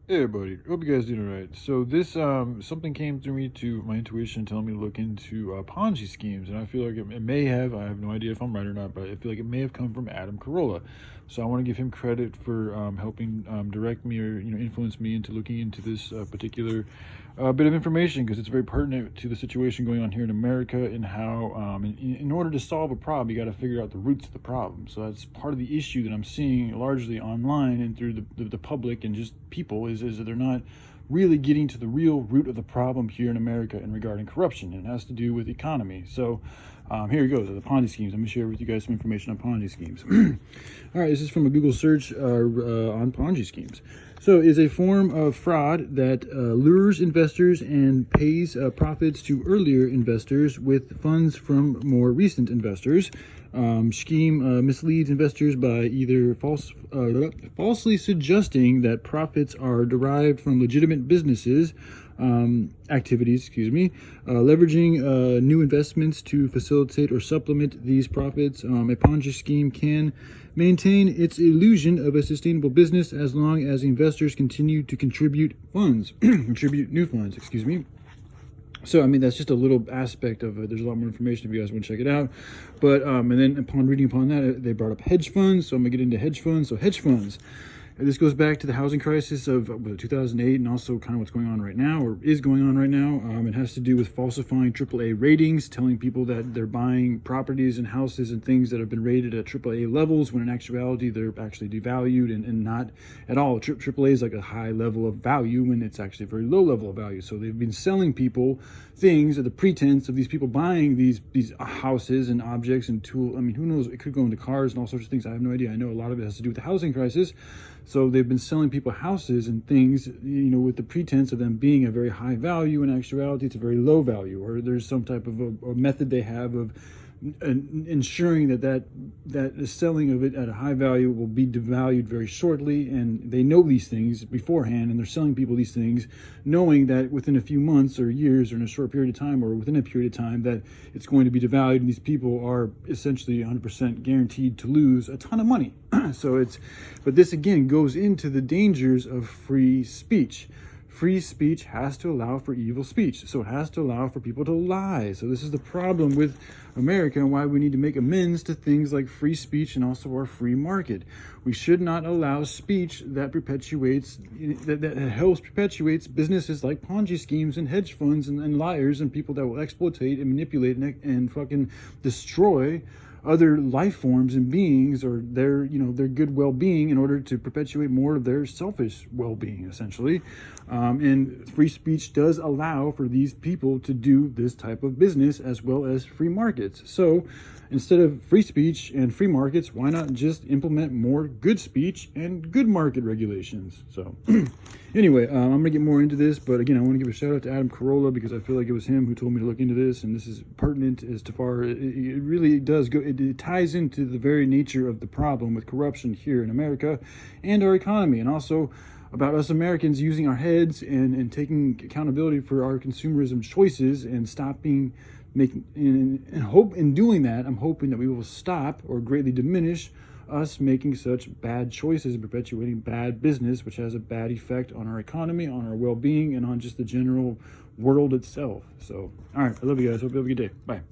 Hey everybody, hope you guys doing alright. So this something came through me to my intuition telling me to look into Ponzi schemes, and I feel like it may have. I have no idea if I'm right or not, but I feel like it may have come from Adam Carolla. So I want to give him credit for helping direct me or influence me into looking into this particular bit of information, because it's very pertinent to the situation going on here in America, and how in order to solve a problem, you got to figure out the roots of the problem. So that's part of the issue that I'm seeing largely online and through the public and just people is that they're not really getting to the real root of the problem here in America and regarding corruption. And it has to do with economy. So here we go, the Ponzi schemes. I'm going to share with you guys some information on Ponzi schemes. All right, this is from a Google search on Ponzi schemes. So is a form of fraud that lures investors and pays profits to earlier investors with funds from more recent investors. Scheme misleads investors by either falsely suggesting that profits are derived from legitimate businesses activities, leveraging new investments to facilitate or supplement these profits. A Ponzi scheme can maintain its illusion of a sustainable business as long as investors continue to contribute new funds. So, I mean, that's just a little aspect of it. There's a lot more information if you guys want to check it out. But, and then upon reading upon that, they brought up hedge funds. So I'm going to get into hedge funds. So hedge funds. And this goes back to the housing crisis of 2008 and also kind of what's going on right now, or is going on right now. It has to do with falsifying AAA ratings, telling people that they're buying properties and houses and things that have been rated at AAA levels, when in actuality they're actually devalued and not at all. AAA is like a high level of value when it's actually a very low level of value. So they've been selling people things at the pretense of these people buying these houses and objects and tools. I mean, who knows? It could go into cars and all sorts of things. I have no idea. I know a lot of it has to do with the housing crisis. So they've been selling people houses and things, with the pretense of them being a very high value. In actuality, it's a very low value, or there's some type of a method they have of ensuring that the selling of it at a high value will be devalued very shortly. And they know these things beforehand, and they're selling people these things knowing that within a few months or years or in a short period of time or within a period of time that it's going to be devalued, and these people are essentially 100% guaranteed to lose a ton of money. But this again goes into the dangers of free speech. Free speech has to allow for evil speech. So it has to allow for people to lie. So this is the problem with America and why we need to make amends to things like free speech and also our free market. We should not allow speech that helps perpetuates businesses like Ponzi schemes and hedge funds and liars and people that will exploitate and manipulate and fucking destroy other life forms and beings, or their good well-being, in order to perpetuate more of their selfish well-being, essentially. And free speech does allow for these people to do this type of business, as well as free markets. So instead of free speech and free markets, why not just implement more good speech and good market regulations? So anyway, I'm going to get more into this, but again, I want to give a shout out to Adam Carolla, because I feel like it was him who told me to look into this, and this is pertinent as to far it really does go. It ties into the very nature of the problem with corruption here in America and our economy, and also about us Americans using our heads and taking accountability for our consumerism choices and stopping making, and hope in doing that, I'm hoping that we will stop or greatly diminish us making such bad choices and perpetuating bad business, which has a bad effect on our economy, on our well-being, and on just the general world itself. So, all right, I love you guys. Hope you have a good day. Bye.